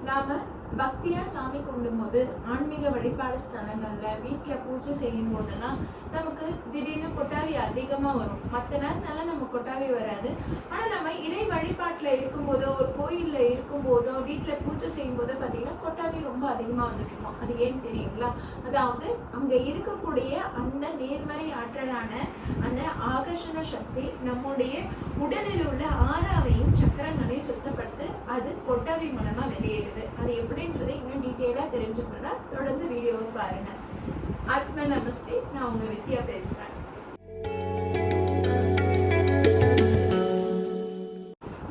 நாம பக்தியா சாமி கும்பிடும்போது ஆன்மீக வழிபாடு ஸ்தலங்கள்ல வீட்டில் பூஜை செய்யும் போதெல்லாம் நமக்கு திடீர்னு கொட்டாவி அதிகமா வரும். மற்ற நேரத்தினால நம்ம கொட்டாவி வராது. ஆனா நம்ம இறை வழிபாட்டுல இருக்கும்போதோ ஒரு கோயில்ல இருக்கும்போதோ வீட்டுல பூஜை செய்யும் போதோ பாத்தீங்கன்னா கொட்டாவி ரொம்ப அதிகமா வந்துட்டு இருக்கும். அது ஏன்னு தெரியுங்களா? அதாவது அங்க இருக்கக்கூடிய அந்த நேர்மறை ஆற்றலான அந்த ஆகர்ஷண சக்தி நம்முடைய உடலில் உள்ள ஆறாவையும் சக்கரங்களையும் சுத்தப்படுத்து அது கொட்டாவி மூலமா வெளியேறுது. அது எப்படின்றதை இன்னும் டீட்டெயிலா தெரிஞ்சுக்கணும்னா தொடர்ந்து வீடியோவை பாருங்க. ஆத்ம நமஸ்தே, நான் உங்க வித்யா பேசுறேன்.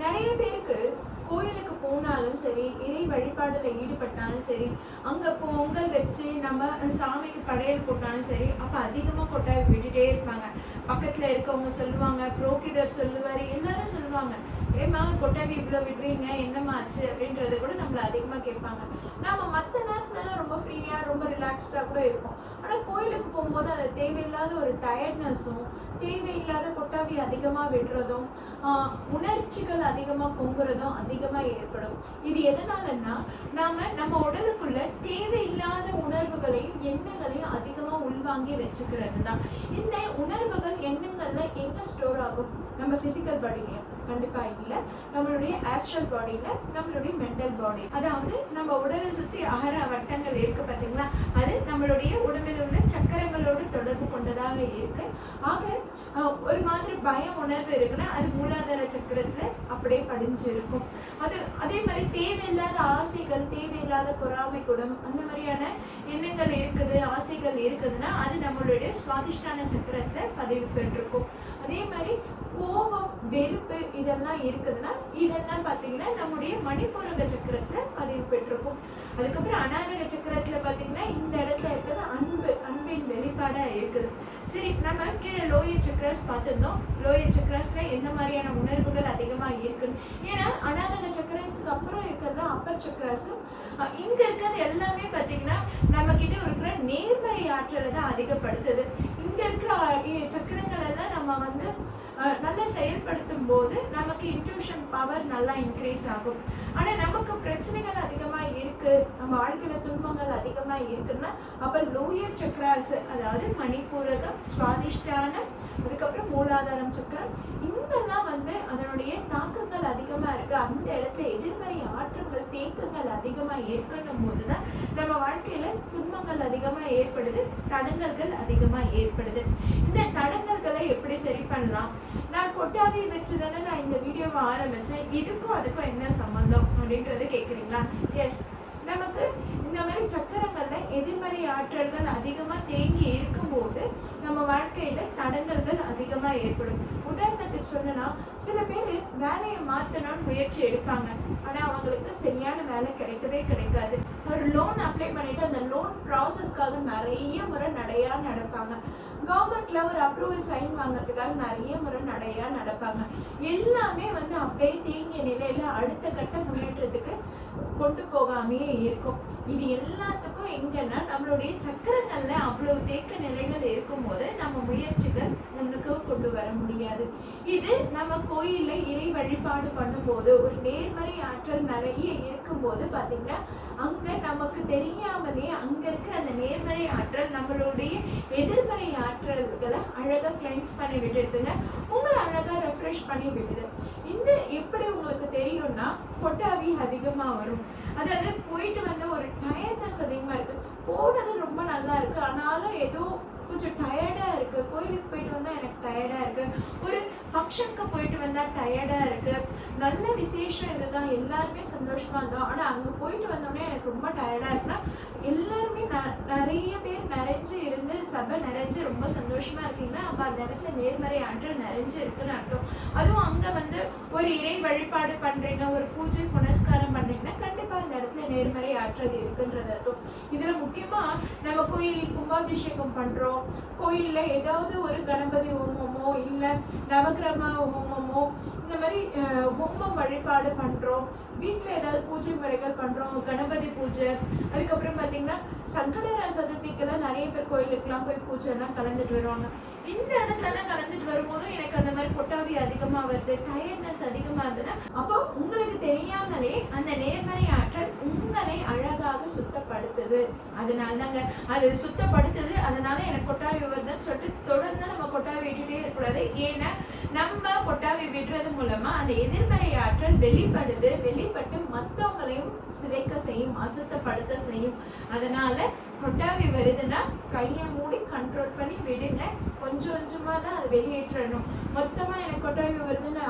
நிறைய பேருக்கு கோயிலுக்கு போனாலும் சரி, இறை வழிபாடுல ஈடுபட்டாலும் சரி, அங்க பொங்கல் வச்சு நம்ம சாமிக்கு படையல் போட்டாலும் சரி, அப்ப அதிகமா கொட்டாவி விட்டுட்டே இருப்பாங்க. பக்கத்துல இருக்கவங்க சொல்லுவாங்க, புரோகிதர் சொல்லுவாரு, எல்லாரும் சொல்லுவாங்க, ஏமா கொட்டாவி இவ்வளவு விடுறீங்க, என்னமா ஆச்சு அப்படின்றத கூட நம்மள அதிகமா கேட்பாங்க. நம்ம மற்ற நேரத்துல ரொம்ப ஃப்ரீயா ரொம்ப ரிலாக்ஸ்டா கூட இருக்கும். ஆனா கோயிலுக்கு போகும்போது அது தேவையில்லாத ஒரு டயர்ட்னஸும் தேவையில்லாத கொட்டாவி அதிகமா விடுறதும் உணர்ச்சிகள் அதிகமா பொங்குறதும் அதிகமா ஏற்படும். இது எதனாலன்னா நம்ம உடலுக்குள்ள தேவையில்லாத உணர்வுகளையும் எண்ணங்களையும் அதிகமா உள்வாங்கி வச்சுக்கிறது தான். இந்த உணர்வுகள் எண்ணங்கள்ல எங்க ஸ்டோர் ஆகும்? நம்ம பிசிக்கல் பாடியில கண்டிப்பா இல்லை, நம்மளுடைய ஆஸ்ட்ரல் பாடியில, நம்மளுடைய மென்டல் பாடி. அதாவது நம்ம உடலை சுத்தி 6 வட்டங்கள் இருக்கு பார்த்தீங்களா, அது நம்மளுடைய உடம்பில் உள்ள சக்கரங்களோடு தொடர்பு கொண்டதாக இருக்கு. ஆக ஒரு மாதிரி பய உணர்வு இருக்குன்னா அது மூலாதார சக்கரத்துல அப்படியே படிஞ்சு இருக்கும். அது அதே மாதிரி தேவையில்லாத ஆசைகள், தேவையில்லாத பொறாமை குணம், அந்த மாதிரியான எண்ணங்கள் இருக்குது, ஆசைகள் இருக்குதுன்னா அது நம்மளுடைய சுவாதிஷ்டான சக்கரத்துல பதிவு பெற்றிருக்கும். அதே மாதிரி கோபம், வெறுப்பு இதெல்லாம் இருக்குதுன்னா இதெல்லாம் பார்த்தீங்கன்னா நம்முடைய மணிப்பூரக சக்கரத்துல பதிவு பெற்றிருக்கும். அதுக்கப்புறம் அநாகர சக்கரத்துல பார்த்தீங்கன்னா இந்த இடத்துல இருக்கிறது அன்பு, அன்பின் வெளிப்பாடா இருக்குது. சரி, நம்ம கீழே லோயர் சக்கராஸ் பார்த்துருந்தோம். லோயர் சக்கராஸ்ல எந்த மாதிரியான உணர்வுகள் அதிகமா இருக்குன்னு. ஏன்னா அநாகர சக்கரத்துக்கு அப்புறம் இருக்கிறது அப்பர் சக்கராஸ். இங்க இருக்கிறது எல்லாமே பார்த்தீங்கன்னா நம்ம கிட்ட இருக்கிற நேர்மறை ஆற்றலை தான் அதிகப்படுத்துது. இங்க இருக்கிற சக்கரங்கள் எல்லாம் நம்ம நல்லா செயல்படுத்தும் போது நமக்கு இன்ட்யூஷன் பவர் நல்லா இன்க்ரீஸ் ஆகும். ஆனா நமக்கு பிரச்சனைகள் அதிகமா இருக்கு, நம்ம வாழ்க்கையில துன்பங்கள் அதிகமா இருக்குன்னா அப்ப லோயர் சக்கராஸ், அதாவது மணிப்பூரகம், சுவாதிஷ்டானம், அதுக்கப்புறம் மூலாதாரம் சக்கரம், இங்கெல்லாம் அதனுடைய தாக்கங்கள் அதிகமா இருக்கு. அந்த இடத்துல எதிர்மறை ஆற்றங்கள், தேக்கங்கள் அதிகமா ஏற்படும் போதுதான் நம்ம வாழ்க்கையில துன்பங்கள் அதிகமா ஏற்படுது, தடங்கல்கள் அதிகமா ஏற்படுது. இந்த தடங்கல்களை எப்படி சரி பண்ணலாம்? நான் கொட்டாவி வச்சுதானே நான் இந்த வீடியோவை ஆரம்பிச்சேன், இதுக்கும் அதுக்கும் என்ன சம்பந்தம் அப்படின்றத கேட்குறீங்களா? எஸ், நமக்கு இந்த மாதிரி சக்கரங்கள்ல எதிர்மறை ஆற்றல்கள் அதிகமா தேங்கி இருக்கும்போது நம்ம வாழ்க்கையில தடங்கல்கள் அதிகமா ஏற்படும். உதாரணத்துக்கு சொல்லனா, சில பேர் வேலையை மாத்தணும்னு முயற்சி எடுப்பாங்க, ஆனா அவங்களுக்கு சரியான வேலை கிடைக்கவே கிடைக்காது. ஒரு லோன் அப்ளை பண்ணிட்டு அந்த லோன் ப்ராசஸ்க்காக நிறைய முறை நடையா நடப்பாங்க. கவர்மெண்ட்ல ஒரு அப்ரூவல் சைன் வாங்கறதுக்காக நிறைய முறை நடையா நடப்பாங்க. எல்லாமே அப்படியே தேங்கிய நிலையில அடுத்த கட்ட முன்னேற்றத்துக்கு கொண்டு போகாமையே இருக்கும். இது எல்லாத்துக்கும் எங்கன்னா நம்மளுடைய சக்கரங்கள்ல அவ்வளவு தேக்க நிலைகள் இருக்கும்போது நம்ம முயற்சிகள் முன்னுக்கு கொண்டு வர முடியாது. இது நம்ம கோயில்ல இறை வழிபாடு பண்ணும்போது ஒரு நேர்மறை ஆற்றல் நிறைய இருக்கும்போது பாத்தீங்கன்னா அங்க நமக்கு தெரியாமலே அங்க இருக்கிற அந்த நேர்மறை ஆற்றல் நம்மளுடைய எதிர்மறை ஆற்றல்களை அழகா கிளென்ஸ் பண்ணி விட்டுடுதுங்க, உங்களை அழகா ரெஃப்ரெஷ் பண்ணி விடுது. இந்த எப்படி உங்களுக்கு தெரியும்னா, கொட்டாவி அதிகமா வரும். அதாவது போயிட்டு ஒரு டயர்ட்னஸ் அதிகமா இருக்கு, போனது ரொம்ப நல்லா இருக்கு, ஆனாலும் ஏதோ கொஞ்சம் டயர்டா இருக்கு, கோயிலுக்கு போயிட்டு வந்தா எனக்கு டயர்டா இருக்கு, ஒரு ஃபங்க்ஷனுக்கு போயிட்டு வந்தா டயர்டா இருக்கு, நல்ல விசேஷம் இதுதான், எல்லாருமே சந்தோஷமா இருந்தோம், ஆனா அங்க போயிட்டு வந்தோடனே எனக்கு ரொம்ப டயர்டா இருக்குன்னா எல்லாருமே நிறைய பேர் நிறைஞ்சு இருந்து சபை நிறைஞ்சு ரொம்ப சந்தோஷமா இருக்கீங்கன்னா அப்ப அந்த இடத்துல நேர்மறை ஆற்றல் நிறைஞ்சு இருக்குன்னு அர்த்தம். அதுவும் அங்க ஒரு இறை வழிபாடு பண்றீங்க, ஒரு பூஜை புனஸ்காரம் பண்றீங்கன்னா கண்டிப்பா அந்த இடத்துல நேர்மறை ஆற்றல் இருக்குன்றது அர்த்தம். இதுல முக்கியமா நம்ம கோயில் கும்பாபிஷேகம் பண்றோம், கோயில்ல ஏதாவது ஒரு கணபதி ஹோமமோ இல்ல நவகிரம ஹோமமோ இந்த மாதிரி ஹோமம் வழிபாடு பண்றோம், வீட்டுல ஏதாவது பூஜை முறைகள் பண்றோம், கணபதி பூஜை, அதுக்கப்புறம் பாத்தீங்கன்னா சங்கடஹர சதுர்த்திக்கெல்லாம் நிறைய பேர் கோயிலுக்கெல்லாம் போய் பூஜை எல்லாம் கலந்துட்டு வருவாங்க. இந்த இடத்துல எல்லாம் கலந்துட்டு வரும்போதும் எனக்கு அந்த மாதிரி கொட்டாவி அதிகமா வருது, டயர்ட்னஸ் அதிகமா இருந்ததுன்னா அப்போ உங்களுக்கு தெரியாமலே அந்த நேர்மறை ஆற்றல் உங்க சுத்தப்படுத்துது, அதனால தாங்க அது சுத்தப்படுத்துது, அதனால எனக்கு கொட்டாவி வருதுன்னு சொல்லிட்டு தொடர்ந்து நம்ம கொட்டாவி விட்டுட்டே இருக்கக்கூடாது. ஏன்னா நம்ம கொட்டாவி விடுறது மூலமா அந்த எதிர்மறை ஆற்றல் வெளிப்பட்டு மற்றவங்களையும் சிதைக்க செய்யும், அசுத்தப்படுத்த செய்யும். அதனால கொட்டாவி வருதுன்னா கையை மூடி கண்ட்ரோல் பண்ணி விடுங்க. கொஞ்சம் கொஞ்சமாக தான் அதை வெளியேற்றணும். மொத்தமாக எனக்கு கொட்டாவி வருதுன்னு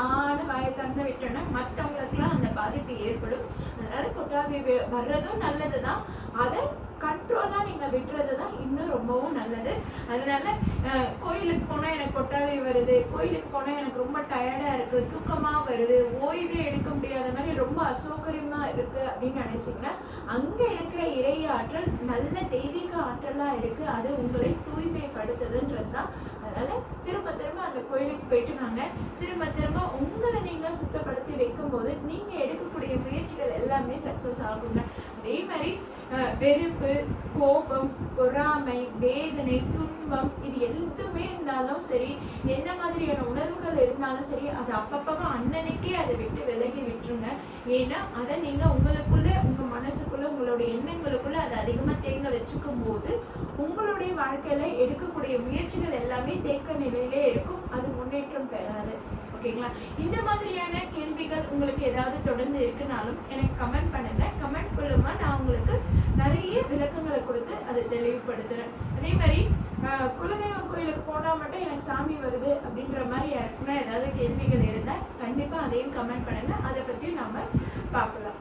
வாயை திறந்து விட்டோன்னா மற்றவங்களுக்குலாம் அந்த பாதிப்பு ஏற்படும். அதனால கொட்டாவி வர்றதும் நல்லது தான், அதை கண்ட்ரோலாக நீங்கள் விட்டுறது தான் இன்னும் ரொம்பவும் நல்லது. அதனால கோயிலுக்கு போனால் எனக்கு கொட்டாவி வருது, கோயிலுக்கு போனால் எனக்கு ரொம்ப டயர்டாக இருக்குது, தூக்கமாக வருது, ஓய்வே எடுக்க முடியாத மாதிரி ரொம்ப அசௌகரியமாக இருக்குது அப்படின்னு நினச்சிங்கன்னா அங்கே இருக்கிற இறை ஆற்றல் நல்ல தெய்வீக ஆற்றலாக இருக்குது, அது உங்களை தூய்மைப்படுத்துதுன்றது தான். அதனால திரும்ப திரும்ப அந்த கோயிலுக்கு போயிட்டு வாங்க. திரும்ப உங்களை நீங்கள் சுத்தப்படுத்தி வைக்கும்போது நீங்கள் எடுக்கக்கூடிய முயற்சிகள் எல்லாமே சக்ஸஸ் ஆகுங்க. அதே மாதிரி வெறுப்பு, கோபம், பொறாமை, வேதனை, துன்பம் இது எதுவுமே இருந்தாலும் சரி, என்ன மாதிரியான உணர்வுகள் இருந்தாலும் சரி, அது அப்பப்போ அன்னன்னைக்கே அதை விட்டு விலகி விட்டுருங்க. ஏன்னா அதை நீங்கள் உங்களுக்குள்ள, உங்கள் மனசுக்குள்ள, உங்களுடைய எண்ணங்களுக்குள்ள அதை அதிகமாக தேங்க வச்சுக்கும் போது உங்களுடைய வாழ்க்கையில எடுக்கக்கூடிய முயற்சிகள் எல்லாமே தேக்க நிலையிலே இருக்கும், அது முன்னேற்றம் பெறாது. ஓகேங்களா? இந்த மாதிரியான கேள்விகள் உங்களுக்கு ஏதாவது தொடர்ந்து இருக்குனாலும் எனக்கு கமெண்ட் பண்ணுங்க. கமெண்ட் மூலமா நான் உங்களுக்கு நிறைய விளக்கங்களை கொடுத்து அதை தெளிவுபடுத்துறேன். அதே மாதிரி குலதெய்வம் கோயிலுக்கு போனால் மட்டும் எனக்கு சாமி வருது அப்படின்ற மாதிரி யாருக்குன்னா ஏதாவது கேள்விகள் இருந்தால் கண்டிப்பாக அதையும் கமெண்ட் பண்ணுங்க, அதை பற்றியும் நாம பார்க்கலாம்.